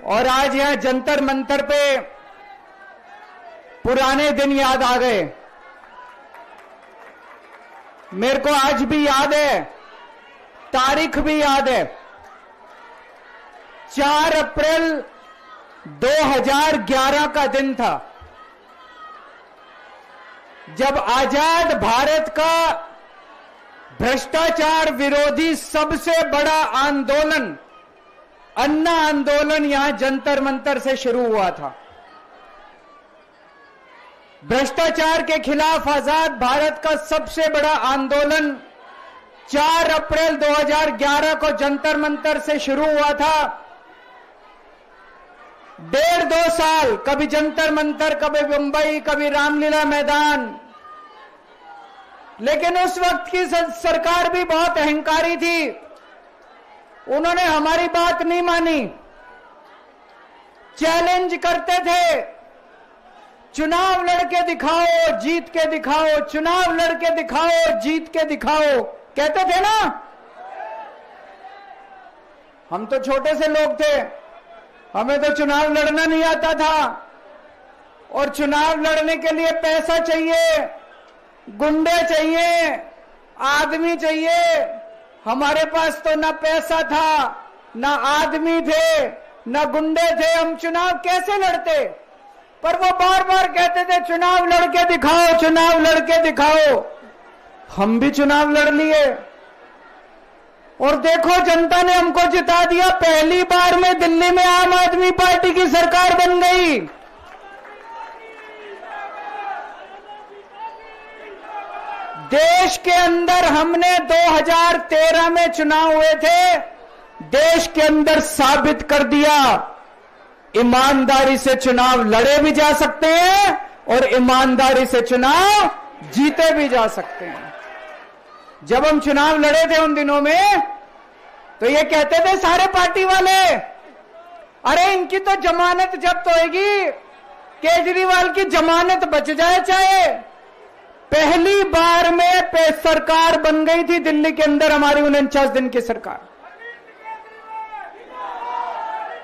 और आज यहां जंतर मंतर पे पुराने दिन याद आ गए। मेरे को आज भी याद है, तारीख भी याद है, 4 अप्रैल 2011 का दिन था, जब आजाद भारत का भ्रष्टाचार विरोधी सबसे बड़ा आंदोलन अन्ना आंदोलन यहां जंतर मंतर से शुरू हुआ था। भ्रष्टाचार के खिलाफ आजाद भारत का सबसे बड़ा आंदोलन 4 अप्रैल 2011 को जंतर मंतर से शुरू हुआ था। 1.5-2 साल कभी जंतर मंतर, कभी मुंबई, कभी रामलीला मैदान। लेकिन उस वक्त की सरकार भी बहुत अहंकारी थी, उन्होंने हमारी बात नहीं मानी, चैलेंज करते थे, चुनाव लड़के दिखाओ, जीत के दिखाओ, चुनाव लड़के दिखाओ, जीत के दिखाओ, कहते थे ना। हम तो छोटे से लोग थे, हमें तो चुनाव लड़ना नहीं आता था, और चुनाव लड़ने के लिए पैसा चाहिए, गुंडे चाहिए, आदमी चाहिए। हमारे पास तो ना पैसा था, ना आदमी थे, ना गुंडे थे, हम चुनाव कैसे लड़ते। पर वो बार बार कहते थे चुनाव लड़के दिखाओ, चुनाव लड़के दिखाओ। हम भी चुनाव लड़ लिए और देखो जनता ने हमको जिता दिया। पहली बार में दिल्ली में आम आदमी पार्टी की सरकार बन गई। देश के अंदर हमने 2013 में चुनाव हुए थे, देश के अंदर साबित कर दिया ईमानदारी से चुनाव लड़े भी जा सकते हैं और ईमानदारी से चुनाव जीते भी जा सकते हैं। जब हम चुनाव लड़े थे उन दिनों में तो ये कहते थे सारे पार्टी वाले, अरे इनकी तो जमानत जब्त होएगी, केजरीवाल की जमानत बच जाए चाहे। पहली बार में सरकार बन गई थी दिल्ली के अंदर हमारी 49 दिन की सरकार।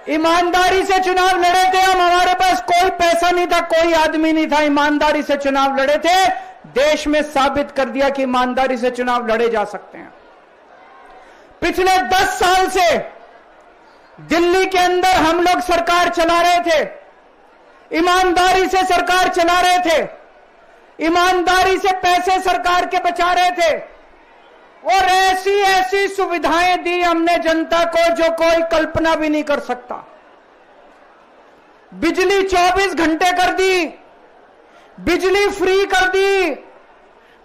ईमानदारी से चुनाव लड़े थे हम, हमारे पास कोई पैसा नहीं था, कोई आदमी नहीं था, ईमानदारी से चुनाव लड़े थे। देश में साबित कर दिया कि ईमानदारी से चुनाव लड़े जा सकते हैं। पिछले 10 साल से दिल्ली के अंदर हम लोग सरकार चला रहे थे, ईमानदारी से सरकार चला रहे थे, ईमानदारी से पैसे सरकार के बचा रहे थे और ऐसी ऐसी सुविधाएं दी हमने जनता को जो कोई कल्पना भी नहीं कर सकता। बिजली 24 घंटे कर दी, बिजली फ्री कर दी,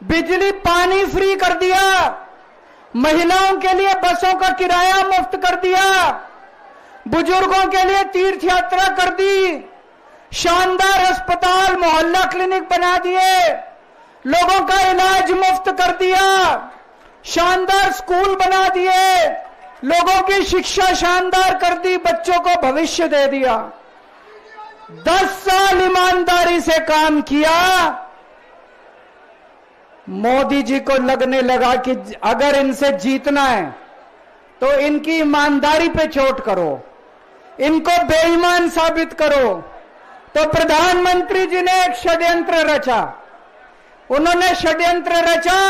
बिजली पानी फ्री कर दिया, महिलाओं के लिए बसों का किराया मुफ्त कर दिया, बुजुर्गों के लिए तीर्थ यात्रा कर दी, शानदार अस्पताल मोहल्ला क्लिनिक बना दिए, लोगों का इलाज मुफ्त कर दिया, शानदार स्कूल बना दिए, लोगों की शिक्षा शानदार कर दी, बच्चों को भविष्य दे दिया। 10 साल ईमानदारी से काम किया। मोदी जी को लगने लगा कि अगर इनसे जीतना है तो इनकी ईमानदारी पे चोट करो, इनको बेईमान साबित करो। तो प्रधानमंत्री जी ने एक षड्यंत्र रचा। उन्होंने षड्यंत्र रचा,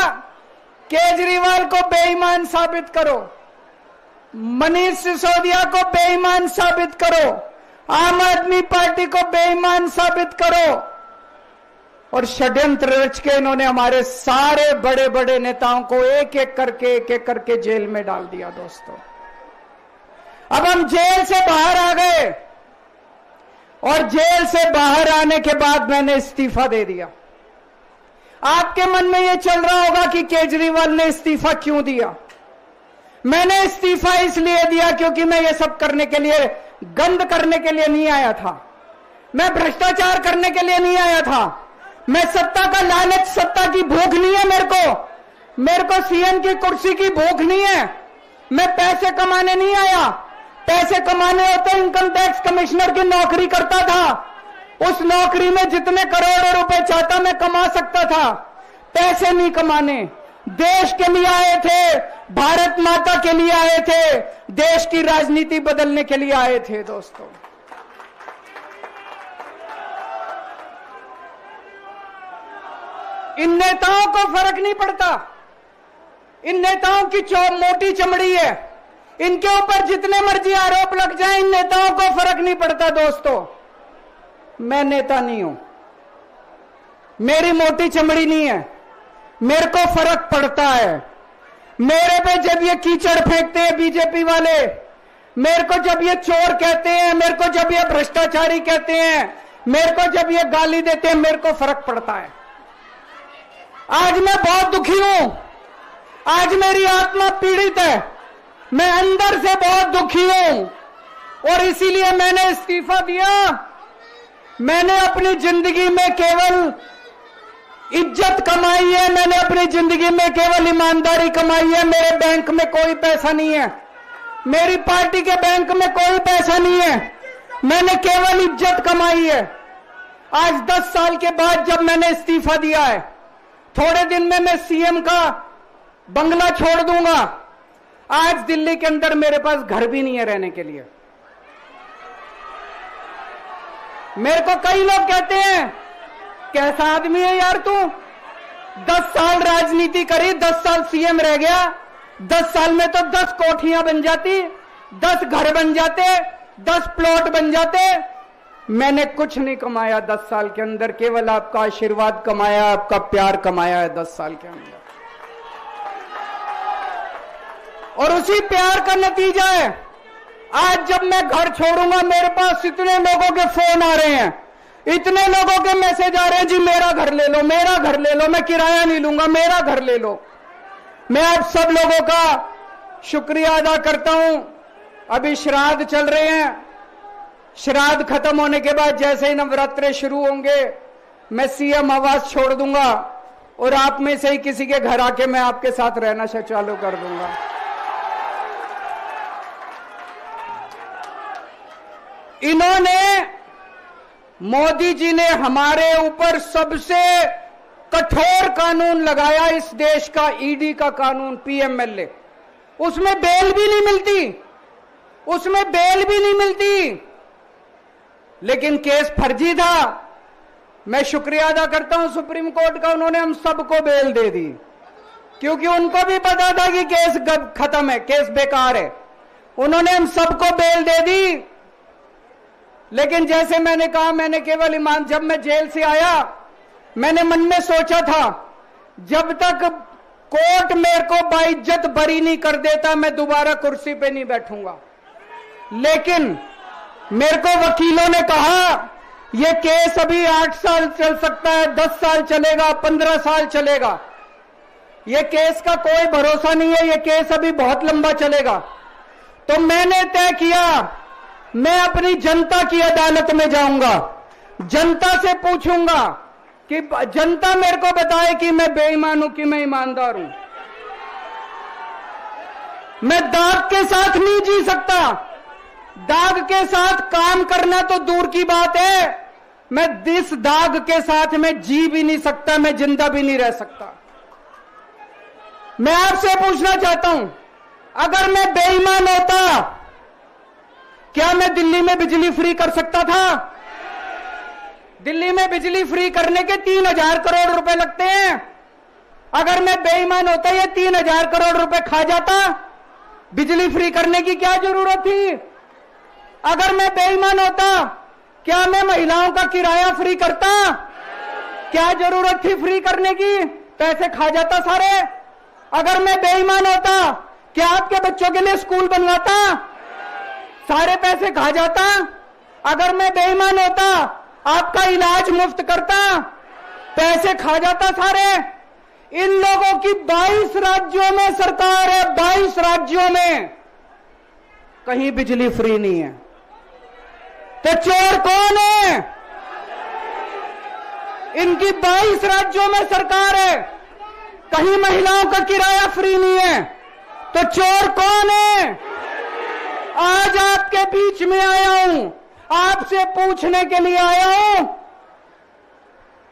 केजरीवाल को बेईमान साबित करो, मनीष सिसोदिया को बेईमान साबित करो, आम आदमी पार्टी को बेईमान साबित करो। और षड्यंत्र रच के इन्होंने हमारे सारे बड़े बड़े नेताओं को एक एक करके जेल में डाल दिया। दोस्तों, अब हम जेल से बाहर आ गए और जेल से बाहर आने के बाद मैंने इस्तीफा दे दिया। आपके मन में यह चल रहा होगा कि केजरीवाल ने इस्तीफा क्यों दिया। मैंने इस्तीफा इसलिए दिया क्योंकि मैं ये सब करने के लिए, गंद करने के लिए नहीं आया था, मैं भ्रष्टाचार करने के लिए नहीं आया था, मैं सत्ता का लालच, सत्ता की भूख नहीं है मेरे को सीएम की कुर्सी की भूख नहीं है। मैं पैसे कमाने नहीं आया, पैसे कमाने होते इनकम टैक्स कमिश्नर की नौकरी करता था, उस नौकरी में जितने करोड़ों रुपए चाहता मैं कमा सकता था। पैसे नहीं कमाने, देश के लिए आए थे, भारत माता के लिए आए थे, देश की राजनीति बदलने के लिए आए थे। दोस्तों, इन नेताओं को फर्क नहीं पड़ता। इन नेताओं की मोटी चमड़ी है, इनके ऊपर जितने मर्जी आरोप लग जाए, इन नेताओं को फर्क नहीं पड़ता। दोस्तों, मैं नेता नहीं हूं, मेरी मोटी चमड़ी नहीं है, मेरे को फर्क पड़ता है। मेरे पे जब ये कीचड़ फेंकते हैं बीजेपी वाले, मेरे को जब ये चोर कहते हैं, मेरे को जब ये भ्रष्टाचारी कहते हैं, मेरे को जब ये गाली देते हैं, मेरे को फर्क पड़ता है। आज मैं बहुत दुखी हूं, आज मेरी आत्मा पीड़ित है, मैं अंदर से बहुत दुखी हूं और इसीलिए मैंने इस्तीफा दिया। मैंने अपनी जिंदगी में केवल इज्जत कमाई है, मैंने अपनी जिंदगी में केवल ईमानदारी कमाई है। मेरे बैंक में कोई पैसा नहीं है, मेरी पार्टी के बैंक में कोई पैसा नहीं है, मैंने केवल इज्जत कमाई है। आज 10 साल के बाद जब मैंने इस्तीफा दिया है, थोड़े दिन में मैं सीएम का बंगला छोड़ दूंगा। आज दिल्ली के अंदर मेरे पास घर भी नहीं है रहने के लिए। मेरे को कई लोग कहते हैं, कैसा आदमी है यार तू, 10 साल राजनीति करी, 10 साल सीएम रह गया, 10 साल में तो 10 कोठियां बन जाती, 10 घर बन जाते, 10 प्लॉट बन जाते। मैंने कुछ नहीं कमाया 10 साल के अंदर, केवल आपका आशीर्वाद कमाया, आपका प्यार कमाया है 10 साल के अंदर। और उसी प्यार का नतीजा है, आज जब मैं घर छोड़ूंगा, मेरे पास इतने लोगों के फोन आ रहे हैं, इतने लोगों के मैसेज आ रहे हैं, जी मेरा घर ले लो, मेरा घर ले लो, मैं किराया नहीं लूंगा, मेरा घर ले लो। मैं आप सब लोगों का शुक्रिया अदा करता हूं। अभी श्राद्ध चल रहे हैं, श्राद्ध खत्म होने के बाद जैसे ही नवरात्रे शुरू होंगे, मैं सीएम आवास छोड़ दूंगा और आप में से ही किसी के घर आके मैं आपके साथ रहना चालू कर दूंगा। इन्होंने, मोदी जी ने हमारे ऊपर सबसे कठोर कानून लगाया, इस देश का ईडी का कानून, पीएमएलए। उसमें बेल भी नहीं मिलती, उसमें बेल भी नहीं मिलती, लेकिन केस फर्जी था। मैं शुक्रिया अदा करता हूं सुप्रीम कोर्ट का, उन्होंने हम सबको बेल दे दी, क्योंकि उनको भी पता था कि केस खत्म है, केस बेकार है। उन्होंने हम सबको बेल दे दी। लेकिन जैसे मैंने कहा, मैंने केवल ईमान, जब मैं जेल से आया, मैंने मन में सोचा था, जब तक कोर्ट मेरे को बाइज्जत बरी नहीं कर देता, मैं दोबारा कुर्सी पे नहीं बैठूंगा। लेकिन मेरे को वकीलों ने कहा, यह केस अभी 8 साल चल सकता है, 10 साल चलेगा, 15 साल चलेगा, यह केस का कोई भरोसा नहीं है, यह केस अभी बहुत लंबा चलेगा। तो मैंने तय किया, मैं अपनी जनता की अदालत में जाऊंगा, जनता से पूछूंगा कि जनता मेरे को बताए कि मैं बेईमान हूं कि मैं ईमानदार हूं। मैं दाग के साथ नहीं जी सकता, दाग के साथ काम करना तो दूर की बात है, मैं इस दाग के साथ मैं जी भी नहीं सकता, मैं जिंदा भी नहीं रह सकता। मैं आपसे पूछना चाहता हूं, अगर मैं बेईमान होता, क्या मैं दिल्ली में बिजली फ्री कर सकता था? दिल्ली में बिजली फ्री करने के 3000 करोड़ रुपए लगते हैं। अगर मैं बेईमान होता, ये 3000 करोड़ रुपए खा जाता, बिजली फ्री करने की क्या जरूरत थी? अगर मैं बेईमान होता, क्या मैं महिलाओं का किराया फ्री करता? क्या जरूरत थी फ्री करने की? पैसे खा जाता सारे। अगर मैं बेईमान होता, क्या आपके बच्चों के लिए स्कूल बनवाता? सारे पैसे खा जाता। अगर मैं बेईमान होता, आपका इलाज मुफ्त करता, पैसे खा जाता सारे। इन लोगों की 22 राज्यों में सरकार है, 22 राज्यों में कहीं बिजली फ्री नहीं है। तो चोर कौन है? इनकी 22 राज्यों में सरकार है, कहीं महिलाओं का किराया फ्री नहीं है, तो चोर कौन है? आज आपके बीच में आया हूं, आपसे पूछने के लिए आया हूं,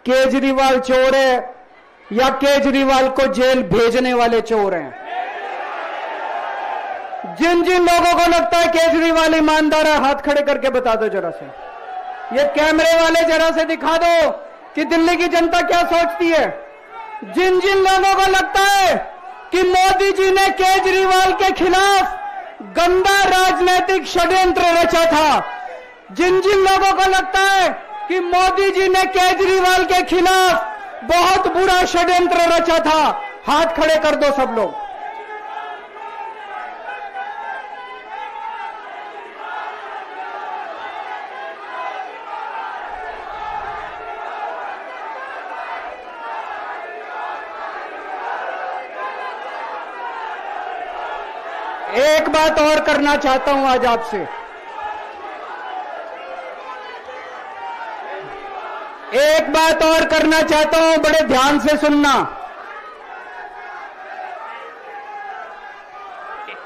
केजरीवाल चोर है या केजरीवाल को जेल भेजने वाले चोर हैं? जिन जिन लोगों को लगता है केजरीवाल ईमानदार है, हाथ खड़े करके बता दो जरा से। ये कैमरे वाले जरा से दिखा दो कि दिल्ली की जनता क्या सोचती है। जिन जिन लोगों को लगता है कि मोदी जी ने केजरीवाल के खिलाफ गंदा राजनीतिक षड्यंत्र रचा था, जिन जिन लोगों को लगता है कि मोदी जी ने केजरीवाल के खिलाफ बहुत बुरा षड्यंत्र रचा था, हाथ खड़े कर दो सब लोग। एक बात और करना चाहता हूं आज आपसे, एक बात और करना चाहता हूं, बड़े ध्यान से सुनना।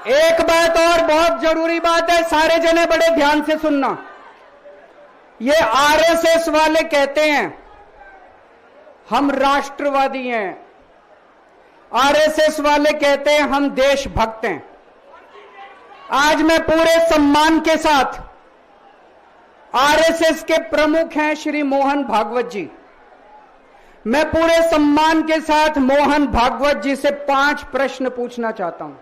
एक बात और बहुत जरूरी बात है, सारे जने बड़े ध्यान से सुनना। ये आरएसएस वाले कहते हैं हम राष्ट्रवादी हैं, आरएसएस वाले कहते हैं हम देशभक्त हैं। आज मैं पूरे सम्मान के साथ, आरएसएस के प्रमुख हैं श्री मोहन भागवत जी, मैं पूरे सम्मान के साथ मोहन भागवत जी से 5 प्रश्न पूछना चाहता हूं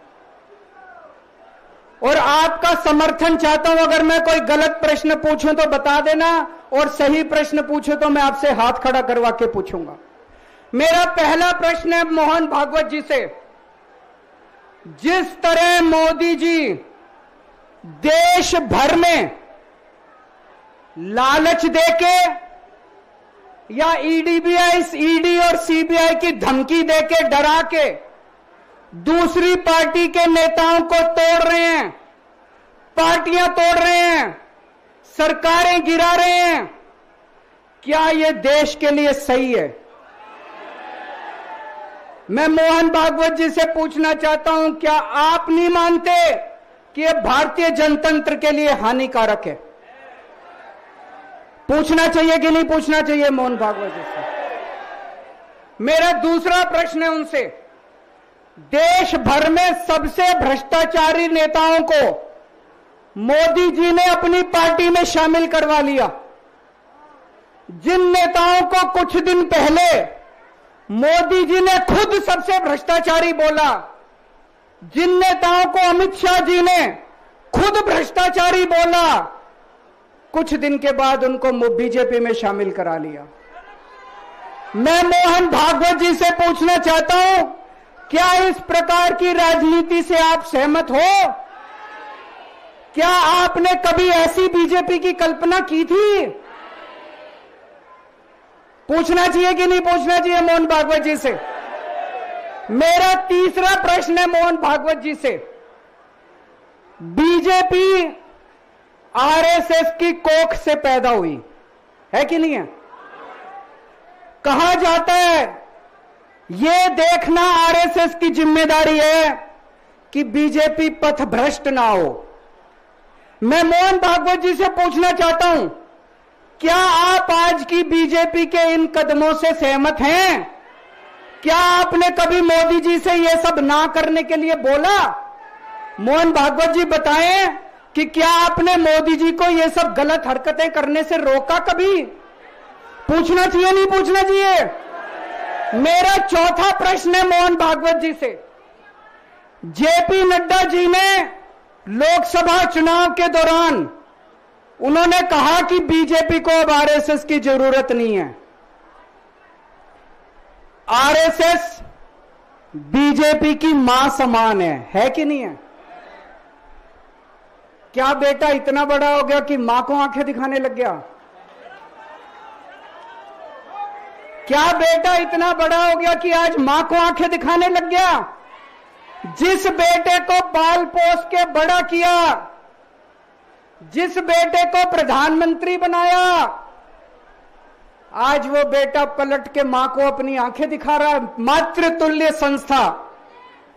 और आपका समर्थन चाहता हूं। अगर मैं कोई गलत प्रश्न पूछूं तो बता देना, और सही प्रश्न पूछूं तो मैं आपसे हाथ खड़ा करवा के पूछूंगा। मेरा पहला प्रश्न है मोहन भागवत जी से, जिस तरह मोदी जी देश भर में लालच देके या ईडी और सीबीआई की धमकी देके, डरा के दूसरी पार्टी के नेताओं को तोड़ रहे हैं, पार्टियां तोड़ रहे हैं, सरकारें गिरा रहे हैं, क्या यह देश के लिए सही है? मैं मोहन भागवत जी से पूछना चाहता हूं, क्या आप नहीं मानते कि यह भारतीय जनतंत्र के लिए हानिकारक है? पूछना चाहिए कि नहीं पूछना चाहिए मोहन भागवत जी से? मेरा दूसरा प्रश्न है उनसे, देश भर में सबसे भ्रष्टाचारी नेताओं को मोदी जी ने अपनी पार्टी में शामिल करवा लिया। जिन नेताओं को कुछ दिन पहले मोदी जी ने खुद सबसे भ्रष्टाचारी बोला, जिन नेताओं को अमित शाह जी ने खुद भ्रष्टाचारी बोला, कुछ दिन के बाद उनको बीजेपी में शामिल करा लिया। मैं मोहन भागवत जी से पूछना चाहता हूं, क्या इस प्रकार की राजनीति से आप सहमत हो? क्या आपने कभी ऐसी बीजेपी की कल्पना की थी? पूछना चाहिए कि नहीं पूछना चाहिए मोहन भागवत जी से? मेरा तीसरा प्रश्न है मोहन भागवत जी से, बीजेपी आरएसएस की कोख से पैदा हुई है कि नहीं है? कहा जाता है यह देखना आरएसएस की जिम्मेदारी है कि बीजेपी पथभ्रष्ट ना हो। मैं मोहन भागवत जी से पूछना चाहता हूं, क्या आप आज की बीजेपी के इन कदमों से सहमत हैं? क्या आपने कभी मोदी जी से यह सब ना करने के लिए बोला? मोहन भागवत जी बताएं कि क्या आपने मोदी जी को यह सब गलत हरकतें करने से रोका कभी? पूछना चाहिए नहीं पूछना चाहिए? मेरा चौथा प्रश्न है मोहन भागवत जी से, जेपी नड्डा जी ने लोकसभा चुनाव के दौरान उन्होंने कहा कि बीजेपी को अब आरएसएस की जरूरत नहीं है। आरएसएस बीजेपी की मां समान है कि नहीं है? क्या बेटा इतना बड़ा हो गया कि मां को आंखें दिखाने लग गया? क्या बेटा इतना बड़ा हो गया कि आज मां को आंखें दिखाने लग गया? जिस बेटे को पाल पोस के बड़ा किया, जिस बेटे को प्रधानमंत्री बनाया, आज वो बेटा पलट के मां को अपनी आंखें दिखा रहा है। मातृतुल्य संस्था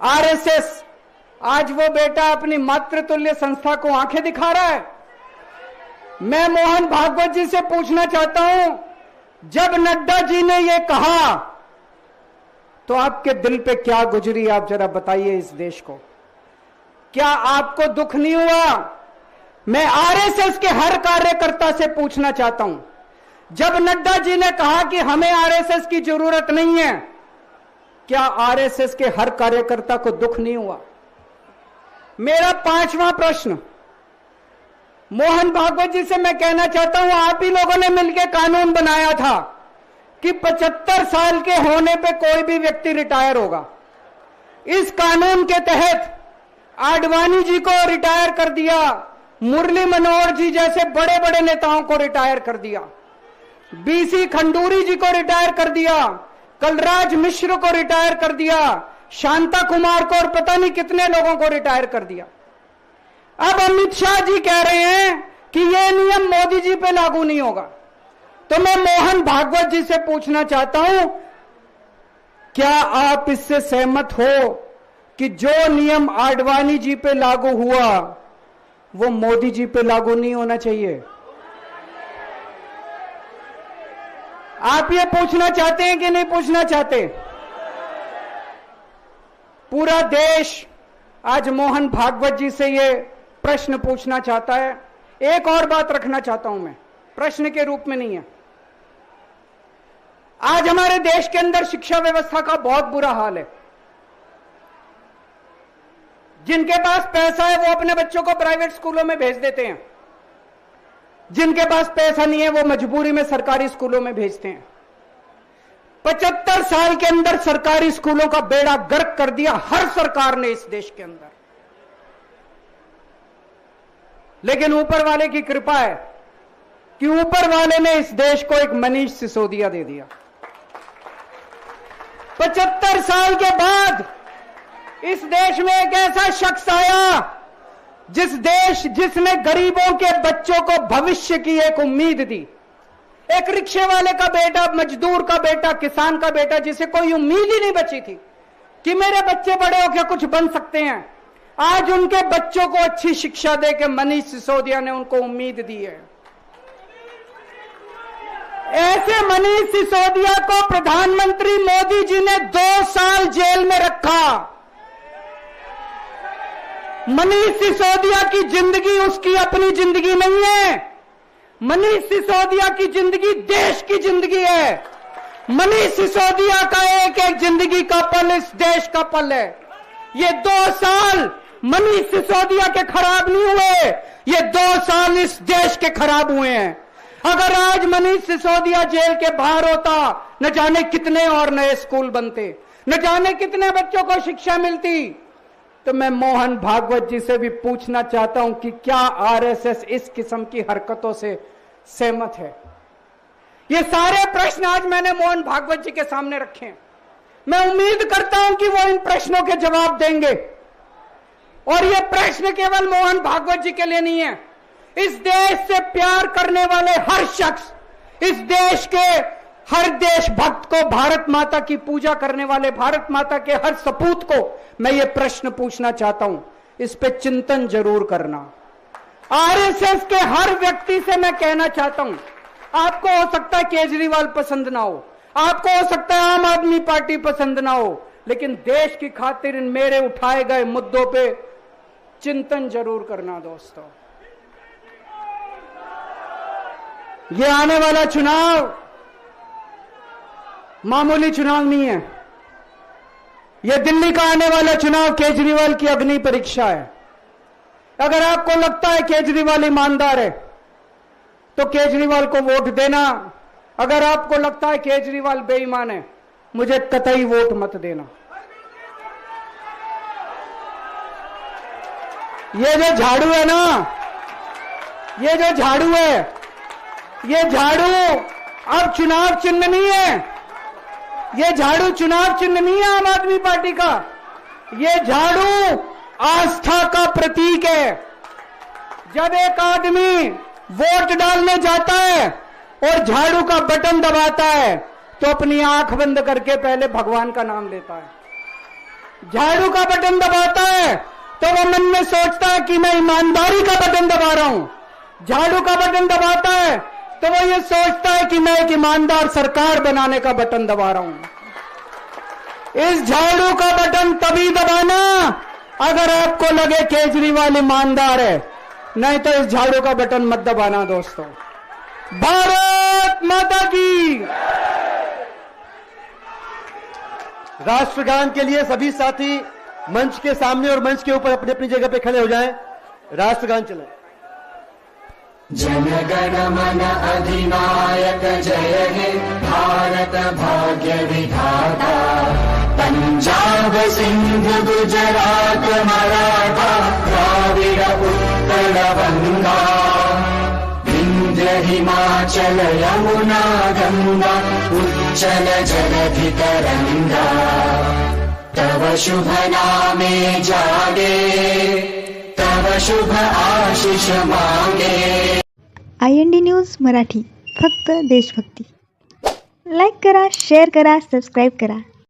आरएसएस, आज वो बेटा अपनी मातृतुल्य संस्था को आंखें दिखा रहा है। मैं मोहन भागवत जी से पूछना चाहता हूं, जब नड्डा जी ने ये कहा तो आपके दिल पे क्या गुजरी, आप जरा बताइए इस देश को। क्या आपको दुख नहीं हुआ? मैं आरएसएस के हर कार्यकर्ता से पूछना चाहता हूं, जब नड्डा जी ने कहा कि हमें आरएसएस की जरूरत नहीं है, क्या आरएसएस के हर कार्यकर्ता को दुख नहीं हुआ? मेरा 5वां प्रश्न मोहन भागवत जी से मैं कहना चाहता हूं, आप ही लोगों ने मिलकर कानून बनाया था कि 75 साल के होने पे कोई भी व्यक्ति रिटायर होगा। इस कानून के तहत आडवाणी जी को रिटायर कर दिया, मुरली मनोहर जी जैसे बड़े बड़े नेताओं को रिटायर कर दिया, बीसी खंडूरी जी को रिटायर कर दिया, कलराज मिश्र को रिटायर कर दिया, शांता कुमार को और पता नहीं कितने लोगों को रिटायर कर दिया। अब अमित शाह जी कह रहे हैं कि यह नियम मोदी जी पे लागू नहीं होगा। तो मैं मोहन भागवत जी से पूछना चाहता हूं, क्या आप इससे सहमत हो कि जो नियम आडवाणी जी पे लागू हुआ वो मोदी जी पे लागू नहीं होना चाहिए? आप ये पूछना चाहते हैं कि नहीं पूछना चाहते? पूरा देश आज मोहन भागवत जी से ये प्रश्न पूछना चाहता है। एक और बात रखना चाहता हूं मैं, प्रश्न के रूप में नहीं है। आज हमारे देश के अंदर शिक्षा व्यवस्था का बहुत बुरा हाल है। जिनके पास पैसा है वो अपने बच्चों को प्राइवेट स्कूलों में भेज देते हैं, जिनके पास पैसा नहीं है वो मजबूरी में सरकारी स्कूलों में भेजते हैं। 75 साल के अंदर सरकारी स्कूलों का बेड़ा गर्क कर दिया हर सरकार ने इस देश के अंदर। लेकिन ऊपर वाले की कृपा है कि ऊपर वाले ने इस देश को एक मनीष सिसोदिया दे दिया। 75 साल के बाद इस देश में एक ऐसा शख्स आया जिसने गरीबों के बच्चों को भविष्य की एक उम्मीद दी। एक रिक्शे वाले का बेटा, मजदूर का बेटा, किसान का बेटा, जिसे कोई उम्मीद ही नहीं बची थी कि मेरे बच्चे बड़े होकर कुछ बन सकते हैं, आज उनके बच्चों को अच्छी शिक्षा देकर मनीष सिसोदिया ने उनको उम्मीद दी है। ऐसे मनीष सिसोदिया को प्रधानमंत्री मोदी जी ने 2 साल जेल में रखा। मनीष सिसोदिया की जिंदगी उसकी अपनी जिंदगी नहीं है। मनीष सिसोदिया की जिंदगी देश की जिंदगी है। मनीष सिसोदिया का एक एक जिंदगी का पल इस देश का पल है। ये 2 साल मनीष सिसोदिया के खराब नहीं हुए, ये 2 साल इस देश के खराब हुए हैं। अगर आज मनीष सिसोदिया जेल के बाहर होता, न जाने कितने और नए स्कूल बनते, न जाने कितने बच्चों को शिक्षा मिलती। तो मैं मोहन भागवत जी से भी पूछना चाहता हूं कि क्या आरएसएस इस किस्म की हरकतों से सहमत है? ये सारे प्रश्न आज मैंने मोहन भागवत जी के सामने रखे हैं। मैं उम्मीद करता हूं कि वो इन प्रश्नों के जवाब देंगे। और ये प्रश्न केवल मोहन भागवत जी के लिए नहीं है। इस देश से प्यार करने वाले हर शख्स, इस देश के हर देशभक्त को, भारत माता की पूजा करने वाले भारत माता के हर सपूत को मैं ये प्रश्न पूछना चाहता हूं, इस पे चिंतन जरूर करना। आरएसएस के हर व्यक्ति से मैं कहना चाहता हूं, आपको हो सकता है केजरीवाल पसंद ना हो, आपको हो सकता है आम आदमी पार्टी पसंद ना हो, लेकिन देश की खातिर इन मेरे उठाए गए मुद्दों पे चिंतन जरूर करना दोस्तों। ये आने वाला चुनाव मामूली चुनाव नहीं है। यह दिल्ली का आने वाला चुनाव केजरीवाल की अग्नि परीक्षा है। अगर आपको लगता है केजरीवाल ईमानदार है तो केजरीवाल को वोट देना। अगर आपको लगता है केजरीवाल बेईमान है, मुझे कतई वोट मत देना। ये जो झाड़ू है ना, ये जो झाड़ू है, ये झाड़ू अब चुनाव चिन्ह नहीं है। ये झाड़ू चुनाव चिन्ह नहीं है आम आदमी पार्टी का। ये झाड़ू आस्था का प्रतीक है। जब एक आदमी वोट डालने जाता है और झाड़ू का बटन दबाता है तो अपनी आंख बंद करके पहले भगवान का नाम लेता है। झाड़ू का बटन दबाता है तो वो मन में सोचता है कि मैं ईमानदारी का बटन दबा रहा हूं। झाड़ू का बटन दबाता है तो वो ये सोचता है कि मैं एक ईमानदार सरकार बनाने का बटन दबा रहा हूं। इस झाड़ू का बटन तभी दबाना अगर आपको लगे केजरीवाल ईमानदार है, नहीं तो इस झाड़ू का बटन मत दबाना दोस्तों। भारत माता की। राष्ट्रगान के लिए सभी साथी मंच के सामने और मंच के ऊपर अपनी अपनी जगह पे खड़े हो जाएं। राष्ट्रगान चलें। जनगण मन अधिनायक जय हे भारत भाग्य विधाता। पंजाब सिंध गुजरात मराठा द्राविड़ उत्कल गंगा। विंध्य हिमाचल यमुना गंगा उच्चल जलधि तरंगा। तव शुभ नामे जागे तव शुभ आशीष मांगे। IND न्यूज मराठी, फक्त देशभक्ती. लाईक करा, शेअर करा, सबस्क्राईब करा.